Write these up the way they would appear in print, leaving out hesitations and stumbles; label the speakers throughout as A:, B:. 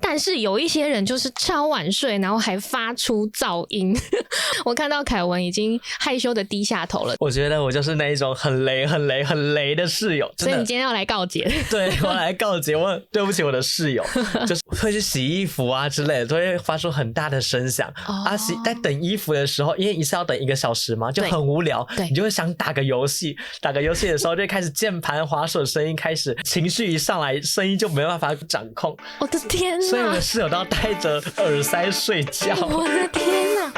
A: 但是有一些人就是超晚睡，然后还发出噪音。我看到凯文已经害羞的低下头了。
B: 我觉得我就是那一种很雷的室友，
A: 所以你今天要来告解。
B: 对，我来告解，我对不起我的室友，就是会去洗衣服啊之类的，都会发出很大的声响。在等衣服的时候，因为一次要等1个小时嘛，就很无聊，你就会想打个游戏的时候，就开始键盘滑手声音开始，情绪一上来，声音就没办法掌控。
A: 我的天哪！
B: 所以我的室友都要戴着耳塞睡觉。
A: 我的天哪！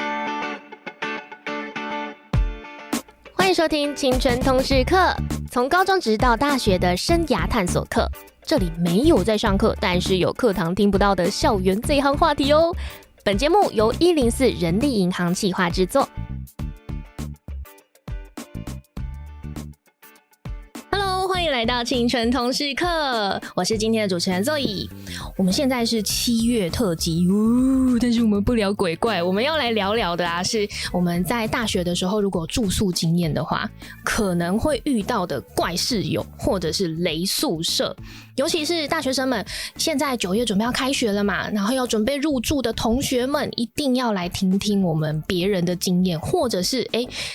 A: 欢迎收听青春通识课，从高中直到大学的生涯探索课。这里没有在上课，但是有课堂听不到的校园最夯话题哦。本节目由104人力银行企划制作。Hello， 欢迎来到青春通识课，我是今天的主持人 Zoe。我们现在是7月特辑，但是我们不聊鬼怪，我们要来聊聊的是我们在大学的时候，如果住宿经验的话，可能会遇到的怪室友或者是雷宿舍。尤其是大学生们，现在9月准备要开学了嘛，然后要准备入住的同学们，一定要来听听我们别人的经验，或者是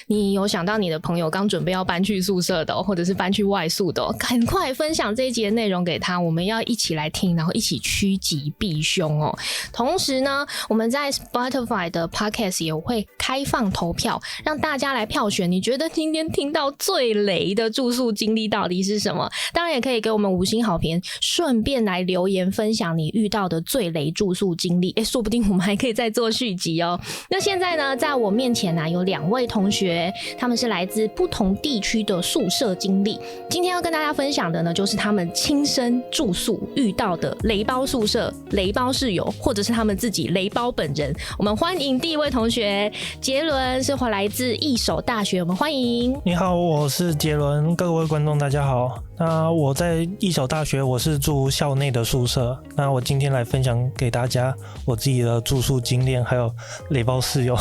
A: 你有想到你的朋友刚准备要搬去宿舍的或者是搬去外宿的赶快分享这一集的内容给他，我们要一起来听，然后一起趋吉避凶哦。同时呢，我们在 Spotify 的 Podcast 也会开放投票，让大家来票选，你觉得今天听到最雷的住宿经历到底是什么？当然也可以给我们5星好评，顺便来留言分享你遇到的最雷住宿经历，说不定我们还可以再做续集哦。那现在呢，在我面前有2位同学，他们是来自不同地区的宿舍经历。今天要跟大家分享的呢，就是他们亲身住宿遇到的雷包宿舍、雷包室友，或者是他们自己雷包本人。我们欢迎第一位同学杰伦，是来自一所大学，我们欢迎。
C: 你好，我是杰伦，各位观众大家好。那我在一所大学，我是住校内的宿舍。那我今天来分享给大家我自己的住宿经验，还有雷包室友。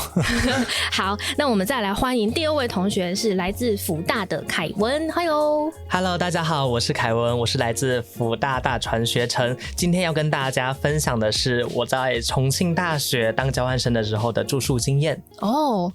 A: 好，那我们再来欢迎第2位同学，是来自辅大的凯文。
B: Hello， 大家好，我是凯文，我是来自辅大大传学城。今天要跟大家分享的是我在重庆大学当交换生的时候的住宿经验。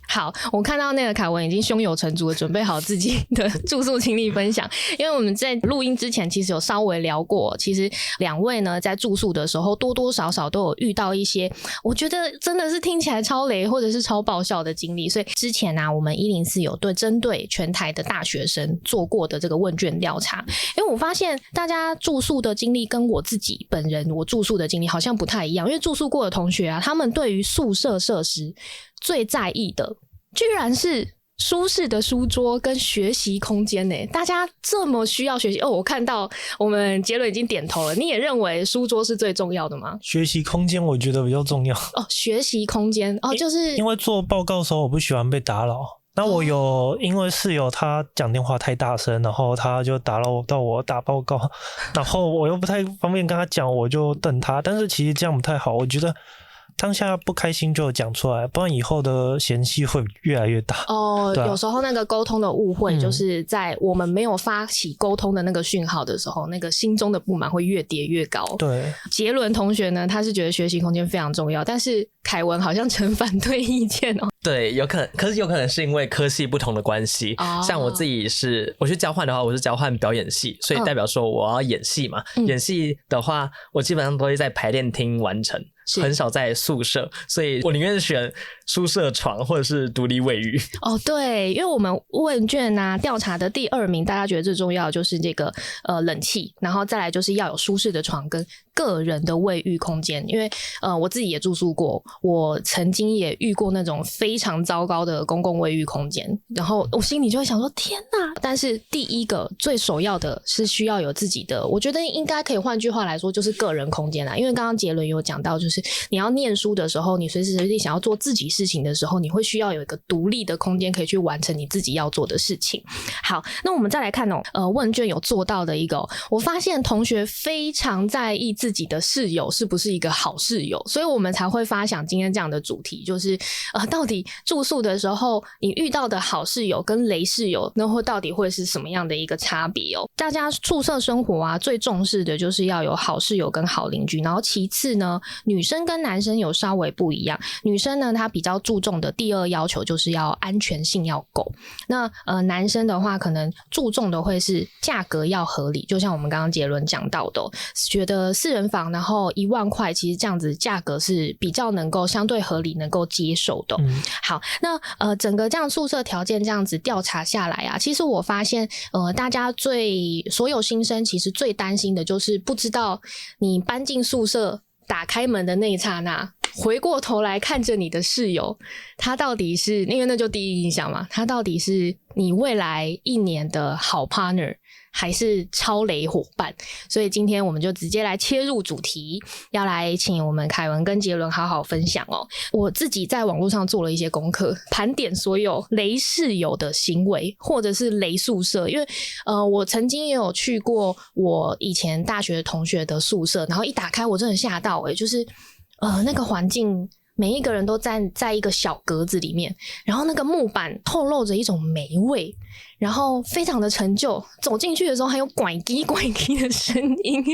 A: 好，我看到那个凯文已经胸有成竹的准备好自己的住宿经历分享，因为我们在录音之前其实有稍微聊过，其实2位呢在住宿的时候多多少少都有遇到一些我觉得真的是听起来超雷或者是超爆笑的经历，所以之前我们104有针对全台的大学生做过的这个问卷调查，因为我发现大家住宿的经历跟我自己本人我住宿的经历好像不太一样，因为住宿过的同学他们对于宿舍设施最在意的居然是舒适的书桌跟学习空间耶，大家这么需要学习我看到我们杰伦已经点头了，你也认为书桌是最重要的吗？
C: 学习空间我觉得比较重要
A: 学习空间就是
C: 因为做报告的时候我不喜欢被打扰。那我有因为室友他讲电话太大声，然后他就打扰到我打报告，然后我又不太方便跟他讲，我就等他，但是其实这样不太好，我觉得当下不开心就讲出来，不然以后的嫌隙会越来越大。
A: 有时候那个沟通的误会就是在我们没有发起沟通的那个讯号的时候，那个心中的不满会越叠越高。对，杰伦同学呢，他是觉得学习空间非常重要，但是凯文好像持反对意见
B: 对，可是有可能是因为科系不同的关系。像我自己我去交换的话，我是交换表演系，所以代表说我要演戏嘛。演戏的话，我基本上都会在排练厅完成，很少在宿舍，所以我宁愿选宿舍床或者是独立卫浴。
A: 对，因为我们问卷调查的第2名，大家觉得最重要的就是这个冷气，然后再来就是要有舒适的床跟个人的卫浴空间。因为我自己也住宿过，我曾经也遇过那种非常糟糕的公共卫浴空间，然后我心里就会想说天哪！但是第一个最首要的是需要有自己的，我觉得应该可以换句话来说就是个人空间因为刚刚杰伦有讲到，就是你要念书的时候，你随时随地想要做自己事情的时候，你会需要有一个独立的空间可以去完成你自己要做的事情。好，那我们再来看问卷有做到的一个我发现同学非常在意自自己的室友是不是一个好室友，所以我们才会发想今天这样的主题，就是到底住宿的时候你遇到的好室友跟雷室友那会到底会是什么样的一个差别哦？大家宿舍生活啊，最重视的就是要有好室友跟好邻居，然后其次呢，女生跟男生有稍微不一样，女生呢她比较注重的第二要求就是要安全性要够，那男生的话可能注重的会是价格要合理，就像我们刚刚杰伦讲到的觉得4人房然后1万块，其实这样子价格是比较能够相对合理能够接受的。好，那整个这样宿舍条件这样子调查下来啊，其实我发现大家所有新生其实最担心的就是不知道你搬进宿舍打开门的那一刹那，回过头来看着你的室友，他到底是，因为那就第一印象嘛，他到底是你未来1年的好 partner 还是超雷伙伴。所以今天我们就直接来切入主题，要来请我们凯文跟杰伦好好分享哦。我自己在网络上做了一些功课，盘点所有雷室友的行为或者是雷宿舍，因为我曾经也有去过我以前大学同学的宿舍，然后一打开我真的吓到就是那个环境每一个人都站在一个小格子里面，然后那个木板透露着一种霉味，然后非常的陈旧，走进去的时候还有拐叽拐叽的声音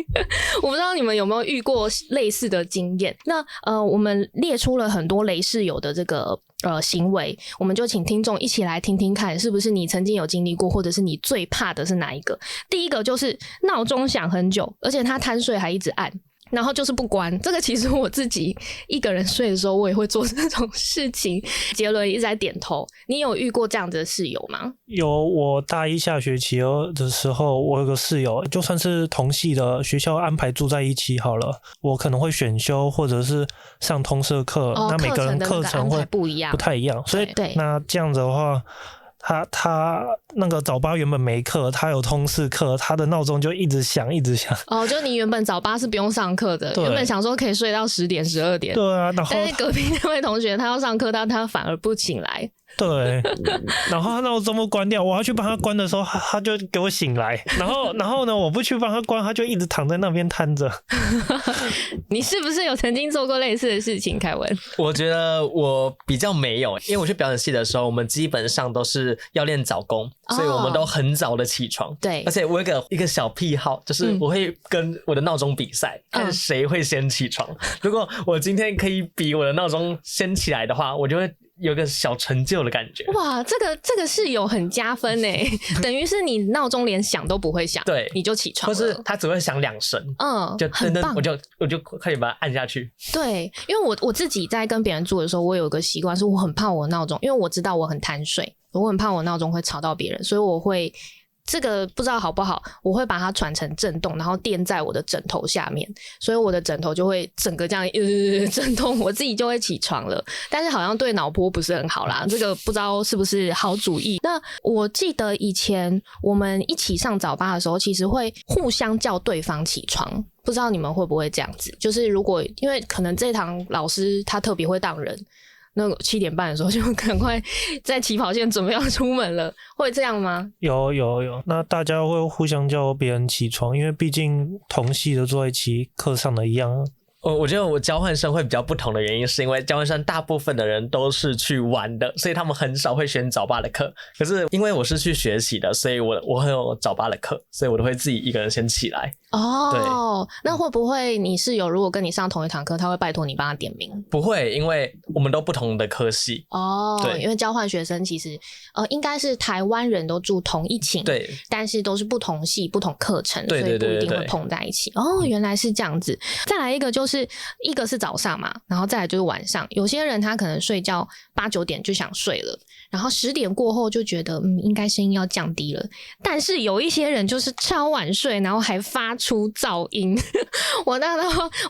A: 我不知道你们有没有遇过类似的经验。那我们列出了很多雷室友的这个行为，我们就请听众一起来听听看，是不是你曾经有经历过，或者是你最怕的是哪一个。第一个就是闹钟响很久，而且他贪睡还一直按，然后就是不关，这个其实我自己一个人睡的时候我也会做这种事情。杰伦一直在点头，你有遇过这样子的室友吗？
C: 有，我大一下学期的时候，我有个室友，就算是同系的，学校安排住在一起好了，我可能会选修或者是上通识课，那每个人课程会不太一样，所以那这样子的话，他那个早八原本没课，他有通识课，他的闹钟就一直响一直响。
A: 就你原本早八是不用上课的，原本想说可以睡到10点12点，
C: 对啊，然后
A: 但是隔壁那位同学他要上课，但他反而不醒来。
C: 对，然后他闹钟不关掉，我要去帮他关的时候，他就给我醒来，然后呢，我不去帮他关，他就一直躺在那边瘫着。
A: 你是不是有曾经做过类似的事情，凯文？
B: 我觉得我比较没有，因为我去表演系的时候，我们基本上都是要练早功，所以我们都很早的起床。
A: 对，
B: 而且我有一个小癖好，就是我会跟我的闹钟比赛，看谁会先起床。如果我今天可以比我的闹钟先起来的话，我就会有个小成就的感觉。
A: 哇，这个是有很加分耶等于是你闹钟连响都不会响，
B: 对，
A: 你就起床了，
B: 或是它只会响2声，就噔噔，我就快点把它按下去。
A: 对，因为我自己在跟别人住的时候，我有个习惯是我很怕我闹钟，因为我知道我很贪睡，我很怕我闹钟会吵到别人，所以我会这个不知道好不好，我会把它转成震动，然后垫在我的枕头下面，所以我的枕头就会整个这样震动，我自己就会起床了。但是好像对脑波不是很好啦，这个不知道是不是好主意。那我记得以前我们一起上早八的时候，其实会互相叫对方起床，不知道你们会不会这样子，就是如果因为可能这堂老师他特别会当人，那7点半的时候就赶快在起跑线准备要出门了，会这样吗？
C: 有，那大家会互相叫别人起床，因为毕竟同系的坐在一起，课上的一样。
B: 我觉得我交换生会比较不同的原因，是因为交换生大部分的人都是去玩的，所以他们很少会选早八的课。可是因为我是去学习的，所以我很有早八的课，所以我都会自己一个人先起来。
A: 哦，那会不会你室友如果跟你上同一堂课，他会拜托你帮他点名？
B: 不会，因为我们都不同的科系。
A: 对，因为交换学生其实应该是台湾人都住同一寝，
B: 对，
A: 但是都是不同系不同课程，
B: 对对对对对，
A: 所以不一定会碰在一起。原来是这样子。再来一个就是一个是早上嘛，然后再来就是晚上，有些人他可能睡觉8、9点就想睡了，然后10点过后就觉得应该声音要降低了，但是有一些人就是超晚睡，然后还发出噪音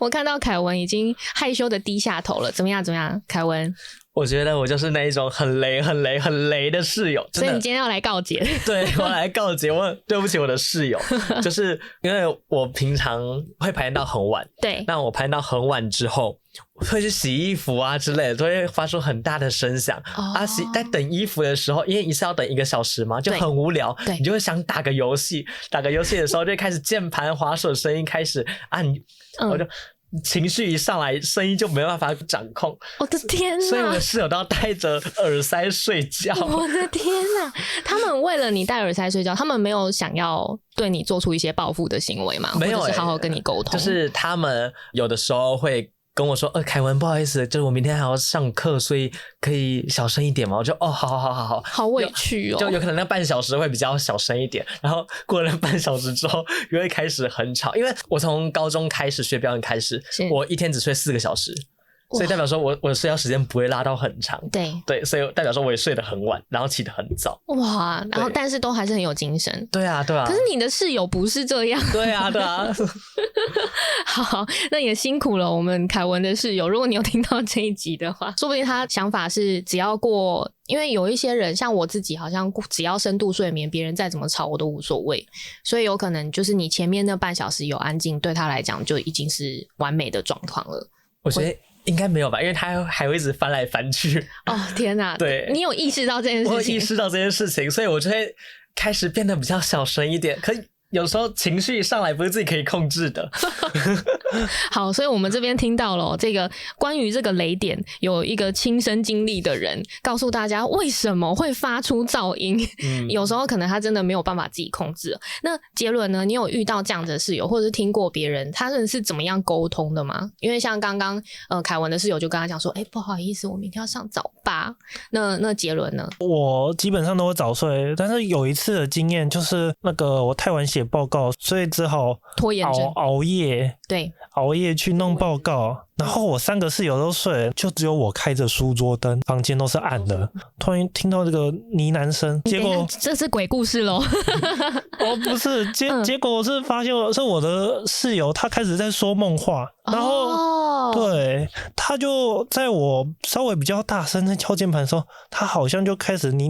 A: 我看到凯文已经害羞的低下头了，怎么样凯文？
B: 我觉得我就是那一种很雷的室友，
A: 所以你今天要来告解？
B: 对，我来告解，我对不起我的室友，就是因为我平常会排练到很晚，
A: 对，
B: 那我排练到很晚之后，会去洗衣服啊之类的，都会发出很大的声响。在等衣服的时候，因为一次要等1个小时嘛，就很无聊，你就会想打个游戏，打个游戏的时候就开始键盘滑手声音开始按，我就。情绪一上来，声音就没办法掌控。
A: 我的天哪！
B: 所以我的室友都要戴着耳塞睡觉。
A: 我的天哪！他们为了你戴耳塞睡觉，他们没有想要对你做出一些报复的行为吗？
B: 没有，
A: 或者是好好跟你沟通。
B: 就是他们有的时候会跟我说，凯文，不好意思，就是我明天还要上课，所以可以小声一点吗？我就好，
A: 好委屈哦。
B: 就有可能那半小时会比较小声一点，然后过了半小时之后又会开始很吵，因为我从高中开始学表演开始，我一天只睡4个小时。所以代表说我的睡觉时间不会拉到很长，对，所以代表说我也睡得很晚，然后起得很早。
A: 哇，然后但是都还是很有精神。
B: 对啊。可
A: 是你的室友不是这样。
B: 对啊。
A: 好，那也辛苦了我们凯文的室友。如果你有听到这一集的话，说不定他想法是只要过，因为有一些人像我自己，好像只要深度睡眠，别人再怎么吵我都无所谓。所以有可能就是你前面那半小时有安静，对他来讲就已经是完美的状况了。
B: 我觉得应该没有吧，因为他还会一直翻来翻去。
A: 哦天哪！对，你有意识到这件事情？
B: 我有意识到这件事情，所以我就会开始变得比较小声一点。可有时候情绪一上来不是自己可以控制的。
A: 好，所以我们这边听到了这个关于这个雷点有一个亲身经历的人告诉大家为什么会发出噪音。有时候可能他真的没有办法自己控制。那杰伦呢，你有遇到这样的室友，或者是听过别人他们是怎么样沟通的吗？因为像刚刚凯文的室友就跟他讲说，不好意思，我明天要上早八。那杰伦呢？
C: 我基本上都会早睡，但是有一次的经验就是那个我太晚写报告，所以只好
A: 拖延症
C: 熬夜。
A: 对，
C: 熬夜去弄报告，然后我3个室友都睡了，就只有我开着书桌灯，房间都是暗的。突然听到这个呢喃声，结果
A: 这是鬼故事咯。
C: 不是，结果是发现是我的室友，他开始在说梦话，然后对，他就在我稍微比较大声在敲键盘的时候，他好像就开始呢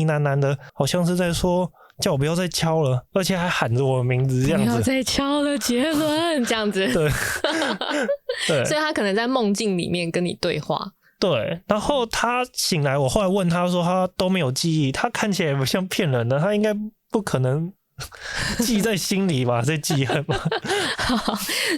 C: 喃的，好像是在说叫我不要再敲了，而且还喊着我的名字这样子，
A: 不要再敲了杰伦这样子。对，所以他可能在梦境里面跟你对话。
C: 对，然后他醒来，我后来问他说他都没有记忆，他看起来也不像骗人的，他应该不可能记在心里吧，在记恨嘛。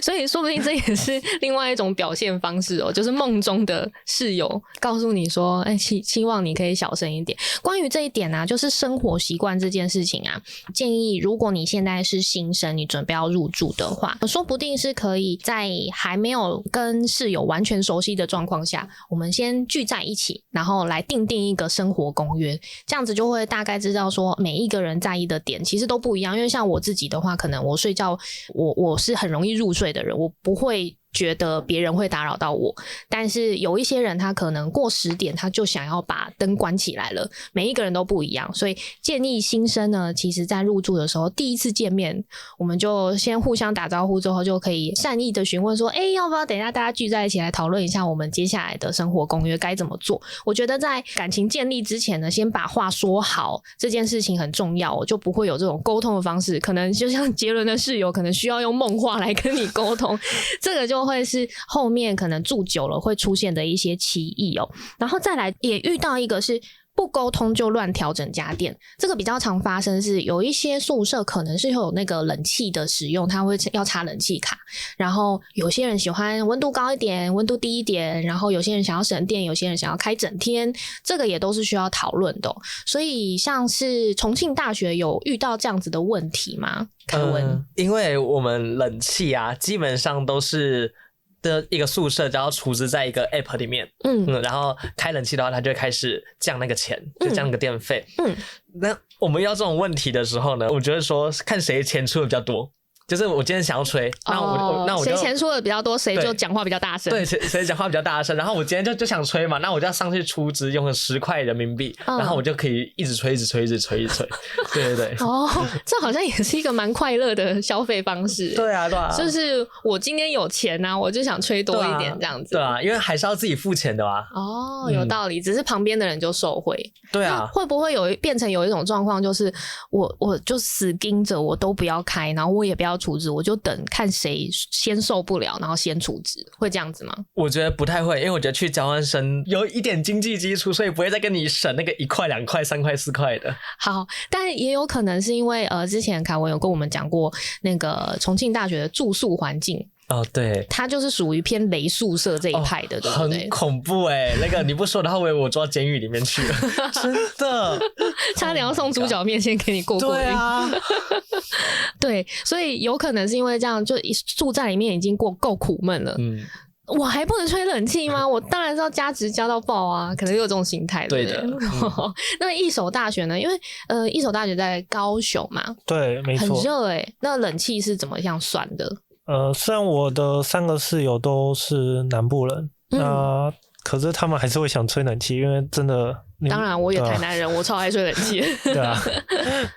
A: 所以说不定这也是另外一种表现方式哦，就是梦中的室友告诉你说希望你可以小声一点。关于这一点啊，就是生活习惯这件事情啊，建议如果你现在是新生，你准备要入住的话，说不定是可以在还没有跟室友完全熟悉的状况下，我们先聚在一起，然后来定一个生活公约，这样子就会大概知道说每一个人在意的点其实都不一样。因为像我自己的话，可能我睡觉我是很容易入睡的人，我不会觉得别人会打扰到我，但是有一些人他可能过10点他就想要把灯关起来了，每一个人都不一样。所以建议新生呢，其实在入住的时候第一次见面，我们就先互相打招呼，之后就可以善意的询问说要不要等一下大家聚在一起来讨论一下我们接下来的生活公约该怎么做。我觉得在感情建立之前呢，先把话说好这件事情很重要，我就不会有这种沟通的方式，可能就像杰伦的室友可能需要用梦话来跟你沟通，这个就会是后面可能住久了会出现的一些歧义哦。然后再来也遇到一个是不沟通就乱调整家电，这个比较常发生是有一些宿舍可能是有那个冷气的使用，它会要插冷气卡，然后有些人喜欢温度高一点温度低一点，然后有些人想要省电，有些人想要开整天，这个也都是需要讨论的所以像是重庆大学有遇到这样子的问题吗？凯文，
B: 因为我们冷气啊基本上都是的一个宿舍只要储值在一个 app 里面，然后开冷气的话它就会开始降那个钱，就降那个电费。那我们遇到这种问题的时候呢，我觉得说看谁钱出的比较多，就是我今天想要吹，那我就
A: 谁钱出的比较多，谁就讲话比较大声。
B: 对，谁讲话比较大声，然后我今天就想吹嘛，那我就要上去出资，用了10块人民币，然后我就可以一直吹，一直吹，一直吹，一直吹。对对对。
A: 哦，这好像也是一个蛮快乐的消费方式。
B: 对啊，对啊。
A: 就是我今天有钱啊，我就想吹多一点这样子。
B: 对啊，因为还是要自己付钱的啊。
A: 哦，有道理，只是旁边的人就受惠。
B: 对啊。
A: 会不会变成有一种状况，就是我就死盯着，我都不要开，然后我也不要处置，我就等看谁先受不了，然后先处置，会这样子吗？
B: 我觉得不太会，因为我觉得去交换生有一点经济基础，所以不会再跟你省那个1块、2块、3块、4块的。
A: 好，但也有可能是因为之前凯文有跟我们讲过那个重庆大学的住宿环境。
B: 哦，对，
A: 它就是属于偏雷宿舍这一派的，对不对？
B: 很恐怖那个你不说的话，我抓到监狱里面去了，真的，
A: 差点要送猪脚面先给你过过瘾。对啊，对，所以有可能是因为这样，就住在里面已经够苦闷了。我还不能吹冷气吗？我当然是要加值加到爆啊！可能有这种心态，对的。那一所大学呢？因为一所大学在高雄嘛，
C: 对，没错，
A: 很热那冷气是怎么样算的？
C: 虽然我的3个室友都是南部人，那可是他们还是会想吹冷气，因为真的。
A: 当然，我也台南人，我超爱吹冷气。
C: 对啊，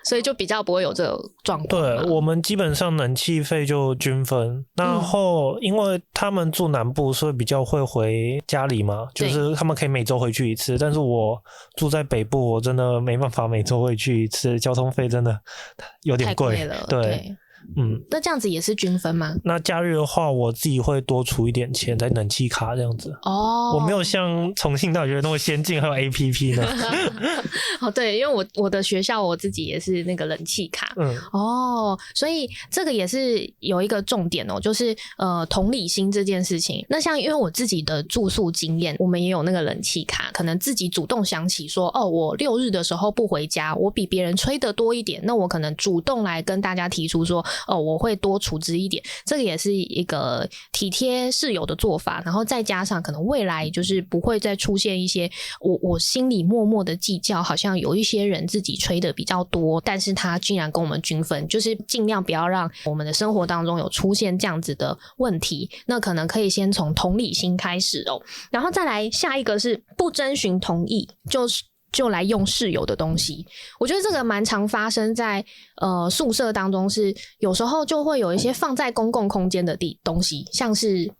A: 所以就比较不会有这个状况。
C: 对，我们基本上冷气费就均分，然后因为他们住南部，所以比较会回家里嘛，就是他们可以每周回去一次。但是我住在北部，我真的没办法每周回去一次，交通费真的有点贵。
A: 太贵了，
C: 对。
A: 那这样子也是均分吗？
C: 那假日的话，我自己会多出一点钱在冷气卡这样子。哦，我没有像重庆大学那么先进，还有 APP 呢。
A: 哦，对，因为我的学校我自己也是那个冷气卡。所以这个也是有一个重点哦，就是同理心这件事情。那像因为我自己的住宿经验，我们也有那个冷气卡，可能自己主动想起说，我6日的时候不回家，我比别人吹得多一点，那我可能主动来跟大家提出说。我会多处置一点，这个也是一个体贴室友的做法，然后再加上可能未来就是不会再出现一些我心里默默的计较，好像有一些人自己吹的比较多，但是他竟然跟我们均分，就是尽量不要让我们的生活当中有出现这样子的问题。那可能可以先从同理心开始然后再来下一个是不征询同意，就来用室友的东西。我觉得这个蛮常发生在宿舍当中，是有时候就会有一些放在公共空间的东西，像是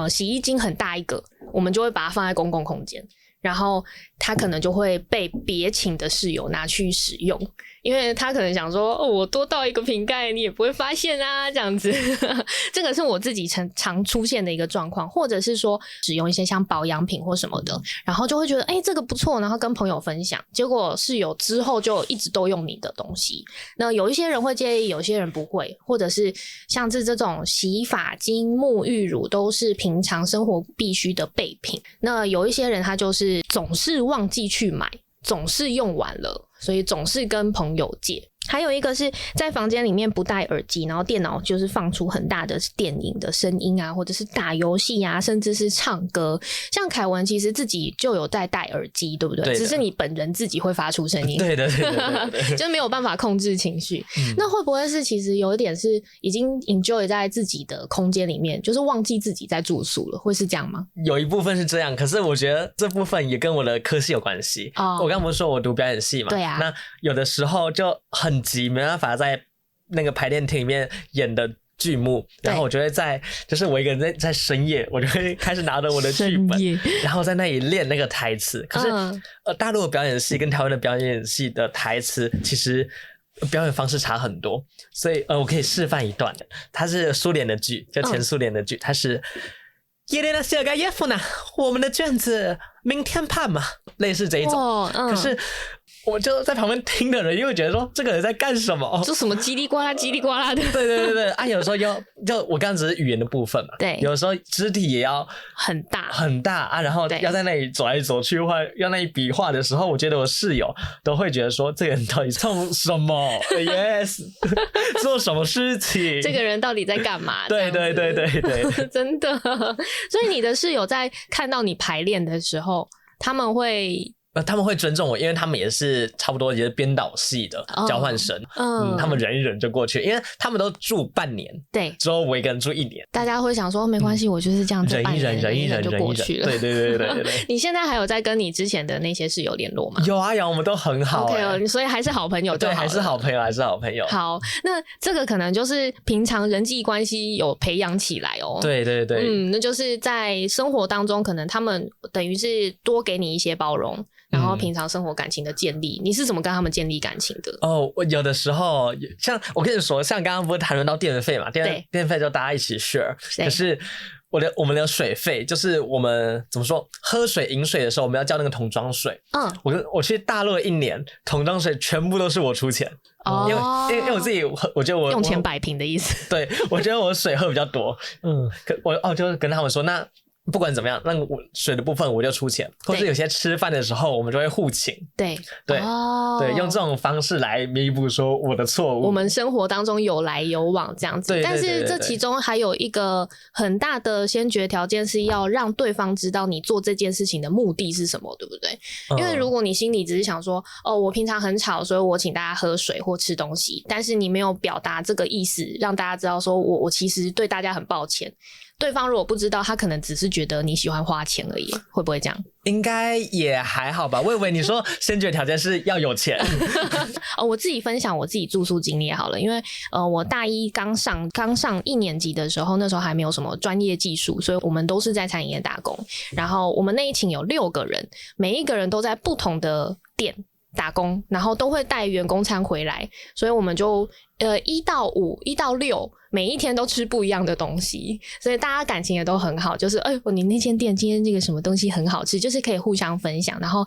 A: 洗衣精很大一个，我们就会把它放在公共空间，然后他可能就会被别寝的室友拿去使用，因为他可能想说我多倒一个瓶盖你也不会发现啊，这样子。这个是我自己常出现的一个状况，或者是说使用一些像保养品或什么的，然后就会觉得这个不错，然后跟朋友分享，结果室友之后就一直都用你的东西。那有一些人会介意，有些人不会，或者是像是这种洗发精、沐浴乳都是平常生活必须的备品，那有一些人他就是总是忘记去买，总是用完了，所以总是跟朋友借。还有一个是在房间里面不戴耳机，然后电脑就是放出很大的电影的声音啊，或者是打游戏啊，甚至是唱歌。像凯文其实自己就有在戴耳机，对不对？
B: 对，
A: 只是你本人自己会发出声音。
B: 对的
A: 就没有办法控制情绪。那会不会是其实有一点是已经 enjoy 在自己的空间里面，就是忘记自己在住宿了，会是这样吗？
B: 有一部分是这样，可是我觉得这部分也跟我的科系有关系。我刚不是说我读表演系嘛？对啊。那有的时候就很急，没办法在那个排练厅里面演的剧目，然后我就会就是我一个人在深夜，我就会开始拿着我的剧本，然后在那里练那个台词。可是大陆的表演系跟台湾的表演系的台词其实表演方式差很多，所以我可以示范一段的，它是苏联的剧，就前苏联的剧，它是叶莲娜·谢尔盖耶夫娜，我们的卷子明天判嘛，类似这一种。可是我就在旁边听的人，因为觉得说这个人在干什么？
A: 就什么叽里呱啦叽里呱啦的。
B: 对啊，有时候就我刚刚只是语言的部分嘛，对，有时候肢体也要很大啊，然后要在那里走来走去，或要那里比划的时候，我觉得我室友都会觉得说这个人到底冲什么？Yes， 做什么事情？
A: 这个人到底在干嘛？
B: 对，
A: 真的。所以你的室友在看到你排练的时候，他们会
B: 他们会尊重我，因为他们也是差不多也是编导系的交换生，他们忍一忍就过去，因为他们都住半年，
A: 对，
B: 之后我一个人住1年，
A: 大家会想说没关系，我就是这样子
B: 忍一忍
A: 就过去了。
B: 对对对对对对。
A: 你现在还有在跟你之前的那些室友联络吗？
B: 有啊有，我们都很好
A: OK，所以还是好朋友就好了。
B: 对，还是好朋友，还是好朋友。
A: 好，那这个可能就是平常人际关系有培养起来哦。
B: 对对对，
A: 那就是在生活当中，可能他们等于是多给你一些包容。然后平常生活感情的建立，你是怎么跟他们建立感情的？
B: 我有的时候像我跟你说，像刚刚不是谈论到电费嘛，电费就大家一起 share， 可是我们的水费就是我们怎么说，喝水饮水的时候我们要交那个桶装水。我去大陆1年，桶装水全部都是我出钱。因为我自己，我觉得我
A: 用钱摆平的意思。
B: 对，我觉得我水喝比较多。我就是跟他们说，那不管怎么样，那我水的部分我就出钱，或是有些吃饭的时候我们就会互请。对，用这种方式来弥补说我的错误。
A: 我们生活当中有来有往这样子，
B: 对，
A: 但是这其中还有一个很大的先决条件是要让对方知道你做这件事情的目的是什么，对不对？因为如果你心里只是想说，我平常很吵，所以我请大家喝水或吃东西，但是你没有表达这个意思，让大家知道说我其实对大家很抱歉。对方如果不知道，他可能只是觉得你喜欢花钱而已，会不会这样？
B: 应该也还好吧。我以为你说先决条件是要有钱。
A: 我自己分享我自己住宿经历好了，因为我大一刚上1年级的时候，那时候还没有什么专业技术，所以我们都是在餐饮业打工。然后我们那一寝有6个人，每一个人都在不同的店打工，然后都会带员工餐回来，所以我们就1到5、1到6。每一天都吃不一样的东西，所以大家感情也都很好，就是你那间店今天这个什么东西很好吃，就是可以互相分享，然后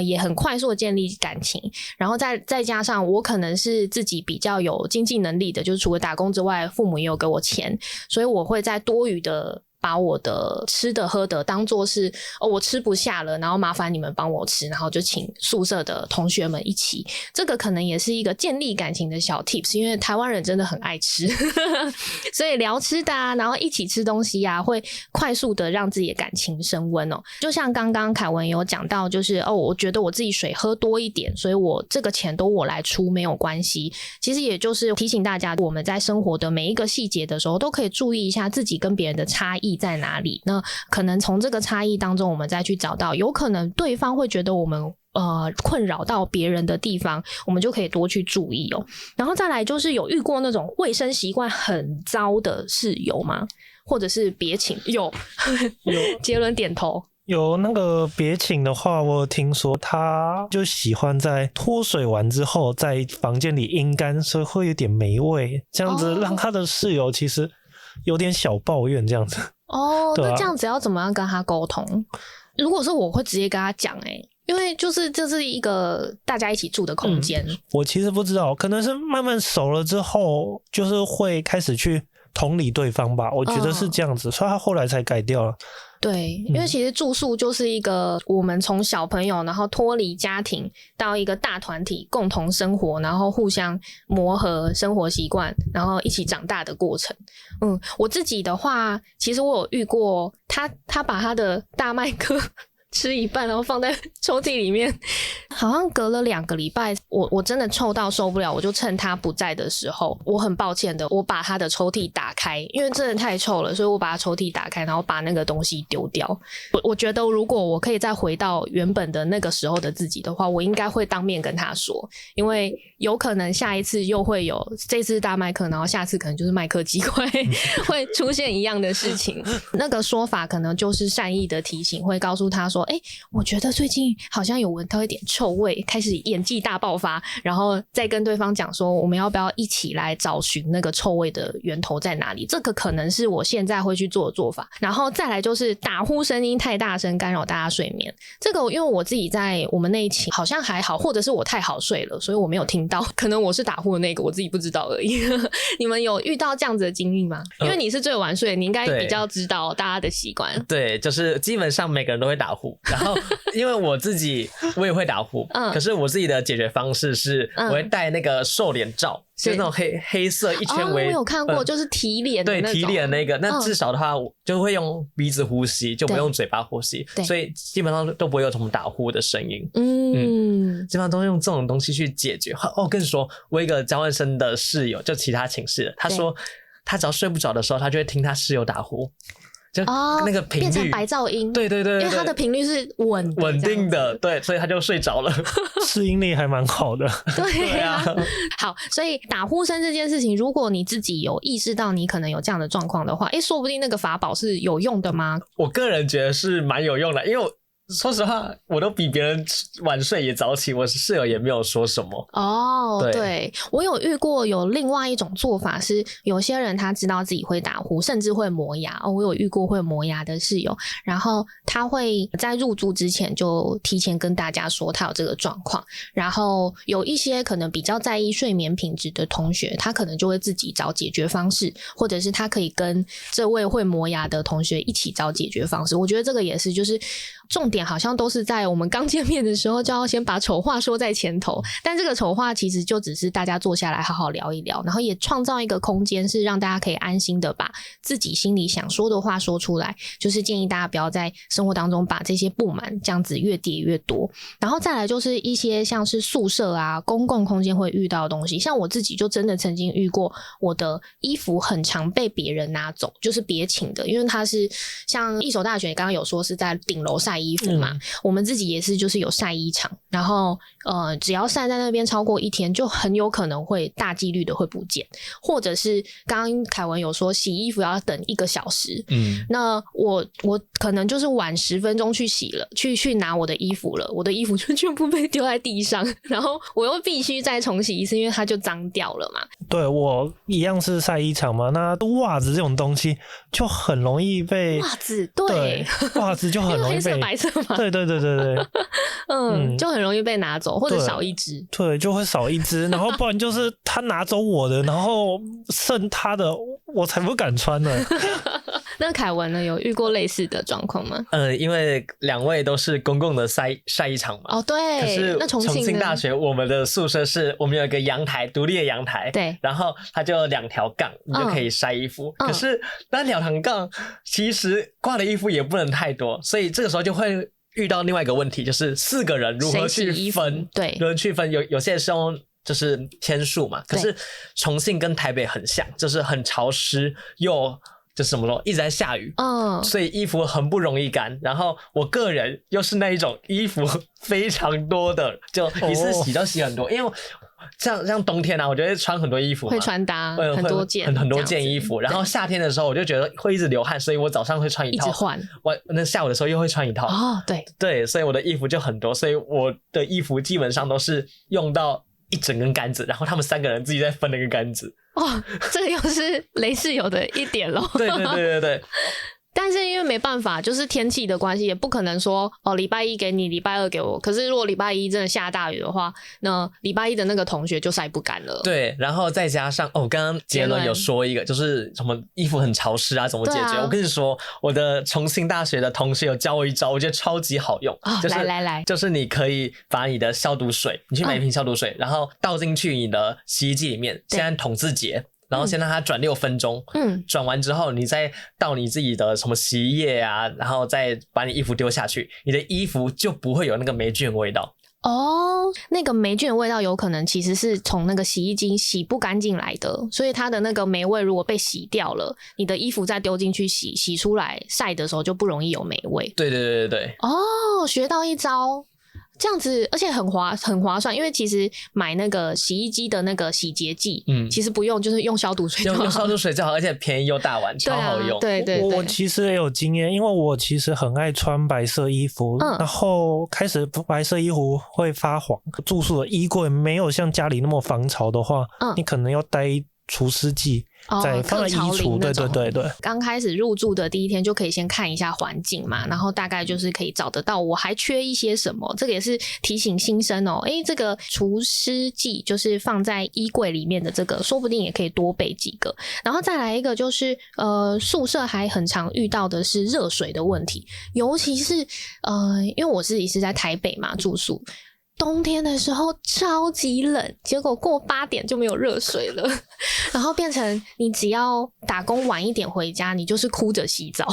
A: 也很快速的建立感情，然后再加上我可能是自己比较有经济能力的，就是除了打工之外，父母也有给我钱，所以我会在多余的把我的吃的喝的当作是我吃不下了，然后麻烦你们帮我吃，然后就请宿舍的同学们一起。这个可能也是一个建立感情的小 tips， 因为台湾人真的很爱吃所以聊吃的啊，然后一起吃东西啊，会快速的让自己的感情升温哦。就像刚刚凯文有讲到，就是我觉得我自己水喝多一点，所以我这个钱都我来出没有关系。其实也就是提醒大家，我们在生活的每一个细节的时候，都可以注意一下自己跟别人的差异在哪里，那可能从这个差异当中我们再去找到有可能对方会觉得我们困扰到别人的地方，我们就可以多去注意哦。然后再来就是有遇过那种卫生习惯很糟的室友吗？或者是别寝？有杰伦点头。
C: 有那个别寝的话，我听说他就喜欢在脱水完之后在房间里阴干，所以会有点霉味，这样子让他的室友其实有点小抱怨这样子。
A: 那这样子要怎么样跟他沟通？如果是我会直接跟他讲因为就是这是一个大家一起住的空间。
C: 我其实不知道，可能是慢慢熟了之后，就是会开始去同理对方吧，我觉得是这样子，所以他后来才改掉了。
A: 对，因为其实住宿就是一个我们从小朋友然后脱离家庭到一个大团体共同生活，然后互相磨合生活习惯，然后一起长大的过程。我自己的话，其实我有遇过他把他的大麦克吃一半然后放在抽屉里面，好像隔了2个礼拜，我真的臭到受不了，我就趁他不在的时候，我很抱歉的我把他的抽屉打开，因为真的太臭了，所以我把他抽屉打开，然后把那个东西丢掉。我觉得如果我可以再回到原本的那个时候的自己的话，我应该会当面跟他说，因为有可能下一次又会有这次大麦克，然后下次可能就是麦克鸡块会出现一样的事情。那个说法可能就是善意的提醒，会告诉他说我觉得最近好像有闻到一点臭味，开始演技大爆发，然后再跟对方讲说我们要不要一起来找寻那个臭味的源头在哪里。这个可能是我现在会去做的做法。然后再来就是打呼声音太大声干扰大家睡眠，这个因为我自己在我们那一期好像还好，或者是我太好睡了所以我没有听到，可能我是打呼的那个我自己不知道而已你们有遇到这样子的经历吗？因为你是最晚睡，你应该比较知道大家的习惯。
B: 对，就是基本上每个人都会打呼，呼，然后因为我也会打呼，可是我自己的解决方式是我会戴那个瘦脸罩，就是那种黑色一圈围，
A: 我有看过，就是提脸的那种，
B: 对，提脸那个，那至少的话我就会用鼻子呼吸，就不用嘴巴呼吸，所以基本上都不会有什么打呼的声音。基本上都用这种东西去解决。我跟你说，我一个交换生的室友，就其他寝室的，他说他只要睡不着的时候，他就会听他室友打呼。就那个频率、
A: 变成白噪音，
B: 对，因
A: 为它的频率是稳
B: 定的，对，所以他就睡着了，
C: 适应力还蛮好的。
A: 对啊，好，所以打呼声这件事情，如果你自己有意识到你可能有这样的状况的话，说不定那个法宝是有用的吗？
B: 我个人觉得是蛮有用的，因为说实话，我都比别人晚睡也早起，我室友也没有说什么。
A: 对，我有遇过有另外一种做法是，有些人他知道自己会打呼，甚至会磨牙。我有遇过会磨牙的室友，然后他会在入住之前就提前跟大家说他有这个状况，然后有一些可能比较在意睡眠品质的同学，他可能就会自己找解决方式，或者是他可以跟这位会磨牙的同学一起找解决方式。我觉得这个也是，就是重点好像都是在我们刚见面的时候就要先把丑话说在前头，但这个丑话其实就只是大家坐下来好好聊一聊，然后也创造一个空间是让大家可以安心的把自己心里想说的话说出来，就是建议大家不要在生活当中把这些不满这样子越叠越多。然后再来就是一些像是宿舍啊公共空间会遇到的东西，像我自己就真的曾经遇过我的衣服很常被别人拿走，就是别寝的，因为它是像一所大学刚刚有说是在顶楼晒衣服嘛，我们自己也是就是有晒衣场，然后只要晒在那边超过1天，就很有可能会大几率的会不见，或者是刚刚凯文有说洗衣服要等1个小时，那我可能就是晚10分钟去洗了，去拿我的衣服了，我的衣服就全部被丢在地上，然后我又必须再重洗一次，因为它就脏掉了嘛。对，
C: 我一样是晒衣场嘛，那袜子这种东西就很容易被
A: 袜子，对，
C: 袜子就很容易被
A: 黑色白色嘛，
C: 对，
A: 就很容易被拿走，或者少一只，
C: 对，就会少一只，然后不然就是他拿走我的，然后剩他的，我才不敢穿呢。
A: 那凯文呢，有遇过类似的状况吗？
B: 因为2位都是公共的晒衣场嘛。
A: 对。
B: 可是
A: 那重
B: 庆大学我们的宿舍是我们有一个阳台，独立的阳台。
A: 对。
B: 然后它就有2条杠，你就可以晒衣服。可是那2条杠其实挂的衣服也不能太多，所以这个时候就会遇到另外一个问题，就是4个人如何去分？
A: 对，
B: 如何去分？有些是用就是天数嘛，可是重庆跟台北很像，就是很潮湿又就是什么说一直在下雨，所以衣服很不容易干。然后我个人又是那一种衣服非常多的，就一次洗都洗很多，因为像冬天啊，我就会穿很多衣服嘛，
A: 会穿搭很多件
B: 很多件衣服。然后夏天的时候，我就觉得会一直流汗，所以我早上会穿一套，
A: 一直换。
B: 那下午的时候又会穿一套。对，所以我的衣服就很多，所以我的衣服基本上都是用到一整根杆子，然后他们3个人自己再分那个杆子。
A: 这个又是雷室友的一点咯。
B: 对。
A: 但是因为没办法，就是天气的关系，也不可能说礼拜1给你，礼拜2给我。可是如果礼拜1真的下大雨的话，那礼拜1的那个同学就晒不干了。
B: 对，然后再加上刚刚杰伦有说一个，就是什么衣服很潮湿啊，怎么解决？我跟你说，我的重庆大学的同学有教我一招，我觉得超级好用。
A: 来，
B: 就是你可以把你的消毒水，你去买一瓶消毒水，然后倒进去你的洗衣机里面，先按筒字节。然后先让它转6分钟，转完之后你再倒你自己的什么洗衣液啊，然后再把你衣服丢下去，你的衣服就不会有那个霉菌味道。
A: 那个霉菌的味道有可能其实是从那个洗衣机洗不干净来的，所以它的那个霉味如果被洗掉了，你的衣服再丢进去洗出来晒的时候就不容易有霉味。
B: 对。
A: 学到一招。这样子，而且很划算，因为其实买那个洗衣机的那个洗洁剂，其实不用，就是用消毒水就好，
B: 用消毒水就好，而且便宜又大碗，超好用。
A: 对。
C: 我其实也有经验，因为我其实很爱穿白色衣服，然后开始白色衣服会发黄。住宿的衣柜没有像家里那么防潮的话，你可能要待除湿剂。再放在衣橱。对对对对。
A: 刚开始入住的第一天就可以先看一下环境嘛，然后大概就是可以找得到我还缺一些什么，这个也是提醒新生哦。这个除湿剂就是放在衣柜里面的这个，说不定也可以多备几个。然后再来一个就是宿舍还很常遇到的是热水的问题，尤其是因为我自己是在台北嘛住宿。冬天的时候超级冷，结果过8点就没有热水了，然后变成你只要打工晚一点回家，你就是哭着洗澡。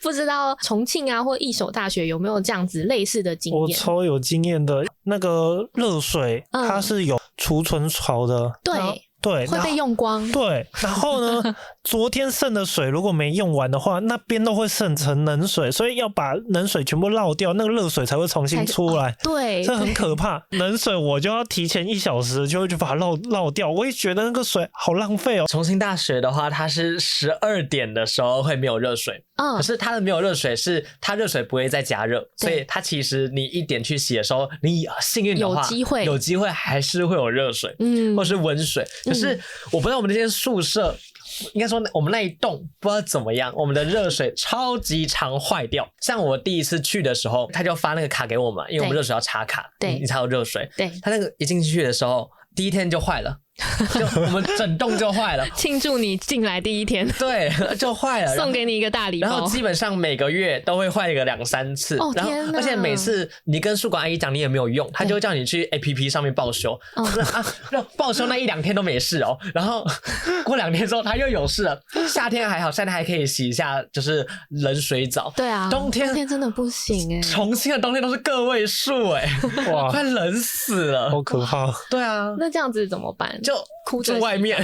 A: 不知道重庆啊或一所大学有没有这样子类似的经验？
C: 我超有经验的，那个热水它是有储存槽的，对，
A: 会被用光。
C: 对，然后呢，昨天剩的水如果没用完的话，那边都会渗成冷水，所以要把冷水全部绕掉，那个热水才会重新出来。
A: 对，
C: 这很可怕。冷水我就要提前1小时就会去把它绕掉，我也觉得那个水好浪费哦。
B: 重庆大学的话，它是12点的时候会没有热水，可是它的没有热水是它热水不会再加热，所以它其实你1点去洗的时候，你幸运的话有机会还是会有热水，或是温水。可是我不知道我们这间宿舍，应该说我们那一栋不知道怎么样，我们的热水超级常坏掉。像我第一次去的时候，他就发那个卡给我们，因为我们热水要插卡，你才有热水。对，他那个一进去的时候，第一天就坏了。就我们整栋就坏了，
A: 庆祝你进来第一天，
B: 对，就坏了，
A: 送给你一个大礼包。
B: 然后基本上每个月都会坏个2-3次，然后而且每次你跟宿管阿姨讲你也没有用，他就会叫你去 APP 上面报修，报修那1-2天都没事哦，然后过2天之后他又有事了。夏天还好，夏天还可以洗一下就是冷水澡，
A: 对啊，冬天真的不行
B: 重庆的冬天都是个位数哇，快冷死了，
C: 好可怕。
B: 对啊，
A: 那这样子怎么办？
B: 就哭着外面，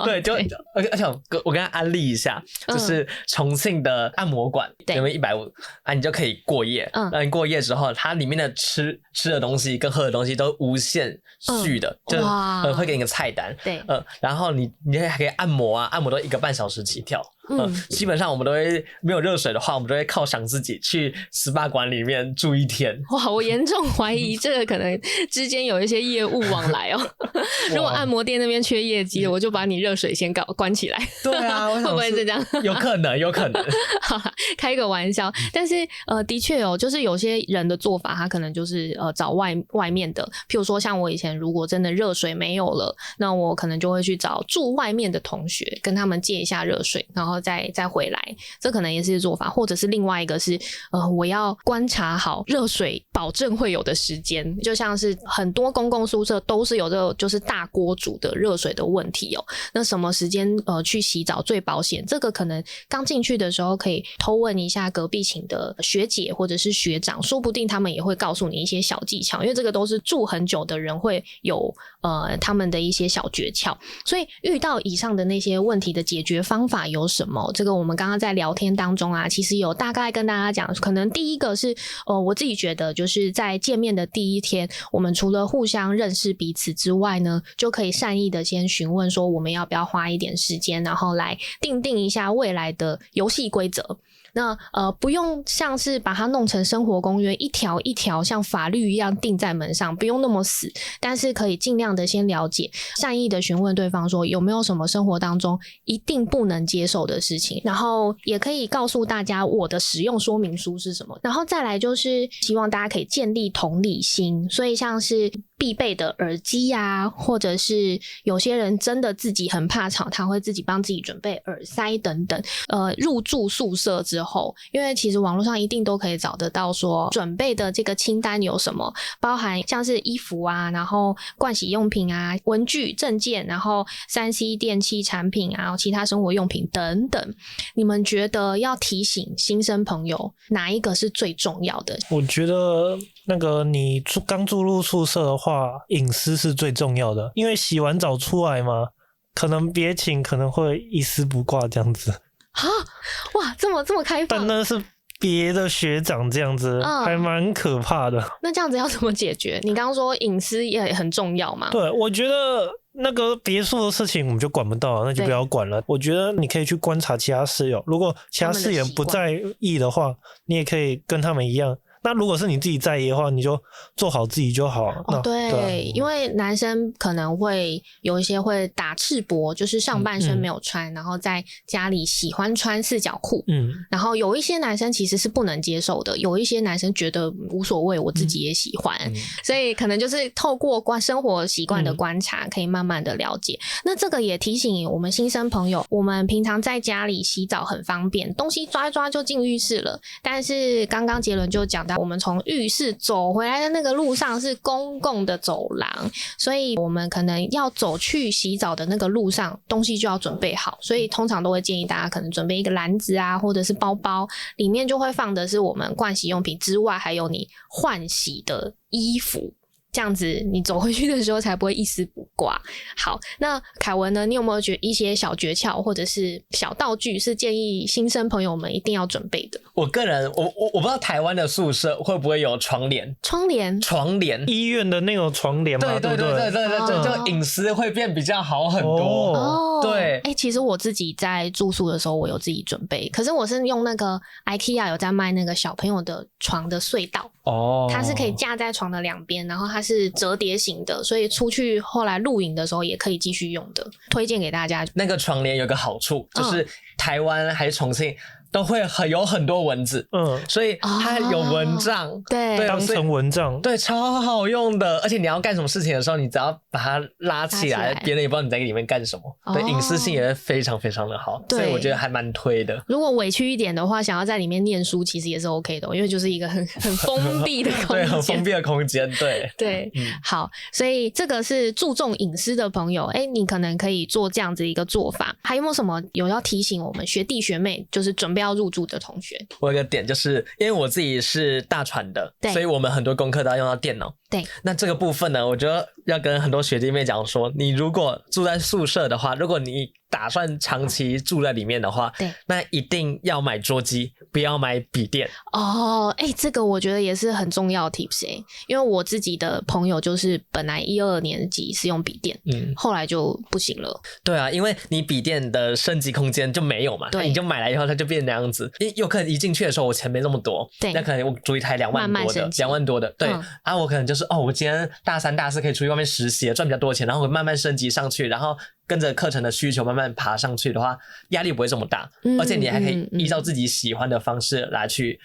B: 对，就而且我跟他安利一下，就是重庆的按摩馆，因为150啊，你就可以过夜。那你过夜之后，它里面的吃的东西跟喝的东西都无限续的，就会给你个菜单。对，然后你还可以按摩啊，按摩都1个半小时起跳。基本上我们都会没有热水的话，我们都会犒赏自己去 SPA 馆里面住1天。
A: 哇，我严重怀疑这个可能之间有一些业务往来哦。如果按摩店那边缺业绩，我就把你热水先关起来。
B: 对啊，会不会是这样？有可能。
A: 开个玩笑，但是的确就是有些人的做法，他可能就是找外面的，譬如说像我以前如果真的热水没有了，那我可能就会去找住外面的同学，跟他们借一下热水，然后再回来，这可能也是做法。或者是另外一个是我要观察好热水保证会有的时间，就像是很多公共宿舍都是有这个就是大锅煮的热水的问题那什么时间去洗澡最保险？这个可能刚进去的时候可以偷问一下隔壁寝的学姐或者是学长，说不定他们也会告诉你一些小技巧，因为这个都是住很久的人会有他们的一些小诀窍。所以遇到以上的那些问题的解决方法有什么？这个我们刚刚在聊天当中啊，其实有大概跟大家讲，可能第一个是我自己觉得就是在见面的第一天，我们除了互相认识彼此之外呢，就可以善意的先询问说我们要不要花一点时间，然后来定一下未来的游戏规则。那不用像是把它弄成生活公约，一条一条像法律一样定在门上，不用那么死，但是可以尽量的先了解，善意的询问对方说有没有什么生活当中一定不能接受的事情，然后也可以告诉大家我的使用说明书是什么。然后再来就是希望大家可以建立同理心，所以像是必备的耳机啊，或者是有些人真的自己很怕吵，他会自己帮自己准备耳塞等等。入住宿舍之后，因为其实网络上一定都可以找得到说准备的这个清单有什么，包含像是衣服啊，然后盥洗用品啊，文具证件，然后 3C 电器产品啊，其他生活用品等等。你们觉得要提醒新生朋友哪一个是最重要的？
C: 我觉得那个你刚住入宿舍的话，隐私是最重要的，因为洗完澡出来嘛，可能别寝可能会一丝不挂这样子。
A: 哇，这么开放？
C: 但那是别的学长这样子，还蛮可怕的。
A: 那这样子要怎么解决？你刚刚说隐私也很重要嘛？
C: 对，我觉得那个别墅的事情我们就管不到，那就不要管了。我觉得你可以去观察其他室友，如果其他室友不在意的话，你也可以跟他们一样，那如果是你自己在意的话，你就做好自己就好。
A: 对，因为男生可能会有一些会打赤膊，就是上半身没有穿，然后在家里喜欢穿四角裤。然后有一些男生其实是不能接受的，有一些男生觉得无所谓，我自己也喜欢。所以可能就是透过生活习惯的观察，可以慢慢的了解。那这个也提醒我们新生朋友，我们平常在家里洗澡很方便，东西抓一抓就进浴室了。但是刚刚杰伦就讲到，我们从浴室走回来的那个路上是公共的走廊，所以我们可能要走去洗澡的那个路上，东西就要准备好。所以通常都会建议大家可能准备一个篮子啊，或者是包包，里面就会放的是我们盥洗用品之外，还有你换洗的衣服。这样子你走回去的时候才不会一丝不挂。好，那凯文呢，你有没有一些小诀窍或者是小道具是建议新生朋友们一定要准备的？
B: 我个人我不知道台湾的宿舍会不会有床帘，
C: 医院的那种床帘嘛，
B: 对，就隐私会变比较好很多。对，
A: 其实我自己在住宿的时候我有自己准备，可是我是用那个 IKEA 有在卖那个小朋友的床的隧道。它是可以架在床的两边，然后它是折叠型的，所以出去后来露营的时候也可以继续用的，推荐给大家。
B: 那个床帘有个好处，就是台湾还是重庆都会有很多蚊子，所以它有蚊帐，
A: 对，
C: 当成蚊帐，
B: 对，超好用的。而且你要干什么事情的时候，你只要把它拉起来，别人也不知道你在里面干什么。对，隐私性也非常非常的好，所以我觉得还蛮推的。
A: 如果委屈一点的话，想要在里面念书，其实也是 OK 的，因为就是一个很封闭的空间，
B: 对，很封闭的空间，
A: 对，好，所以这个是注重隐私的朋友，你可能可以做这样子一个做法。还有没有什么要提醒我们学弟学妹，就是准备要入住的同学？
B: 我有个点，就是因为我自己是大传的，所以我们很多功课都要用到电脑。
A: 对，
B: 那这个部分呢，我觉得要跟很多学弟妹讲说，你如果住在宿舍的话，如果你打算长期住在里面的话，
A: 对，
B: 那一定要买桌机，不要买笔电。
A: 这个我觉得也是很重要的 tips，因为我自己的朋友就是本来1、2年级是用笔电，后来就不行了。
B: 对啊，因为你笔电的升级空间就没有嘛，你就买来以后它就变那样子。有可能一进去的时候我钱没那么多，对，那可能我租一台2万多的，2万多的，对，我可能就是我今天大3、大4可以出去外面实习，赚比较多的钱，然后我慢慢升级上去，然后跟着课程的需求慢慢爬上去的话，压力不会这么大，而且你还可以依照自己喜欢的方式来去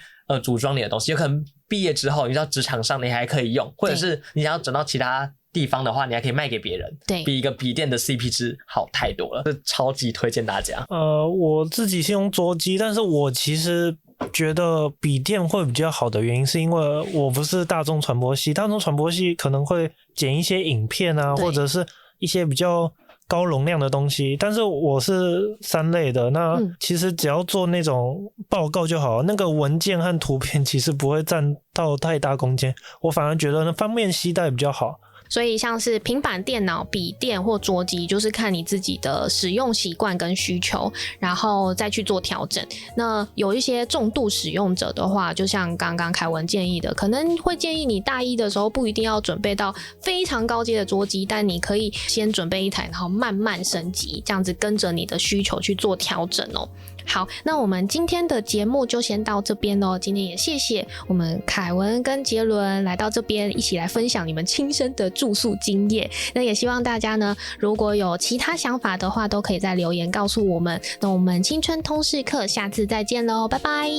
B: 组装你的东西。有可能毕业之后你到职场上你还可以用，或者是你想要转到其他地方的话，你还可以卖给别人，对，比一个笔电的 CP 值好太多了，这超级推荐大家。
C: 我自己是用桌机，但是我其实觉得笔电会比较好的原因是因为我不是大众传播系，大众传播系可能会剪一些影片啊，或者是一些比较高容量的东西，但是我是3类的，那其实只要做那种报告就好，那个文件和图片其实不会占到太大空间，我反而觉得方便携带比较好。
A: 所以像是平板电脑、笔电或桌机，就是看你自己的使用习惯跟需求，然后再去做调整。那有一些重度使用者的话，就像刚刚凯文建议的，可能会建议你大1的时候不一定要准备到非常高阶的桌机，但你可以先准备一台，然后慢慢升级，这样子跟着你的需求去做调整哦。好，那我们今天的节目就先到这边咯。今天也谢谢我们凯文跟杰伦来到这边，一起来分享你们亲身的住宿经验。那也希望大家呢，如果有其他想法的话，都可以在留言告诉我们。那我们青春通识课下次再见咯，拜拜，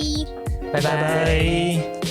B: 拜拜。